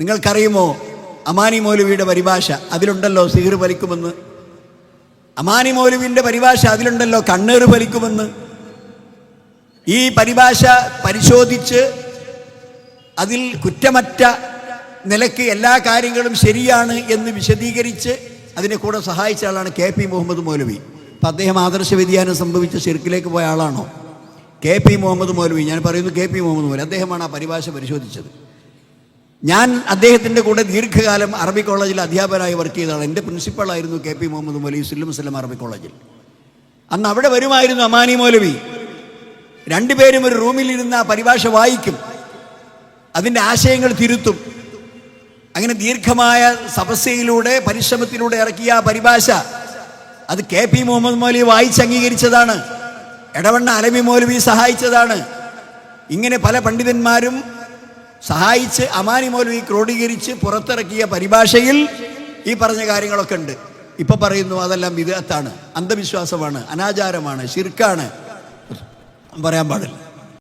നിങ്ങൾക്കറിയുമോ അമാനി മൗലവിയുടെ പരിഭാഷ? അതിലുണ്ടല്ലോ സിഹിർ ഫലിക്കുമെന്ന്. അമാനി മൗലവിൻ്റെ പരിഭാഷ അതിലുണ്ടല്ലോ കണ്ണേറ് ഫലിക്കുമെന്ന്. ഈ പരിഭാഷ പരിശോധിച്ച് അതിൽ കുറ്റമറ്റ നിലയ്ക്ക് എല്ലാ കാര്യങ്ങളും ശരിയാണ് എന്ന് വിശദീകരിച്ച് അതിനെ കൂടെ സഹായിച്ച ആളാണ് KP മുഹമ്മദ് മൗലവി. അപ്പം അദ്ദേഹം ആദർശ വ്യതിയാനം സംഭവിച്ച ശിർക്കിലേക്ക് പോയ ആളാണോ? KP മുഹമ്മദ് മൗലവി, ഞാൻ പറയുന്നു KP മുഹമ്മദ് മൗലവി, അദ്ദേഹമാണ് ആ പരിഭാഷ പരിശോധിച്ചത്. ഞാൻ അദ്ദേഹത്തിൻ്റെ കൂടെ ദീർഘകാലം അറബി കോളേജിൽ അധ്യാപകനായി വർക്ക് ചെയ്തതാണ്. എൻ്റെ പ്രിൻസിപ്പളായിരുന്നു KP മുഹമ്മദ് മൗലവി, സുല്ലം അറബി കോളേജിൽ. അന്ന് അവിടെ വരുമായിരുന്നു അമാനി മൗലവി. രണ്ടുപേരും ഒരു റൂമിലിരുന്ന് ആ പരിഭാഷ വായിക്കും, അതിൻ്റെ ആശയങ്ങൾ തിരുത്തും. അങ്ങനെ ദീർഘമായ തപസ്യയിലൂടെ പരിശ്രമത്തിലൂടെ ഇറക്കിയ ആ പരിഭാഷ അത് KP മുഹമ്മദ് മൗലവി വായിച്ച് അംഗീകരിച്ചതാണ്. എടവണ്ണ അലമി മൗലവി സഹായിച്ചതാണ്. ഇങ്ങനെ പല പണ്ഡിതന്മാരും സഹായിച്ച് അമാനി മൗലവി ക്രോഡീകരിച്ച് പുറത്തിറക്കിയ പരിഭാഷയിൽ ഈ പറഞ്ഞ കാര്യങ്ങളൊക്കെ ഉണ്ട്. ഇപ്പം പറയുന്നു അതെല്ലാം വിദഅത്താണ്, അന്ധവിശ്വാസമാണ്, അനാചാരമാണ്, ശിർക്കാണ്. പറയാൻ പാടില്ല.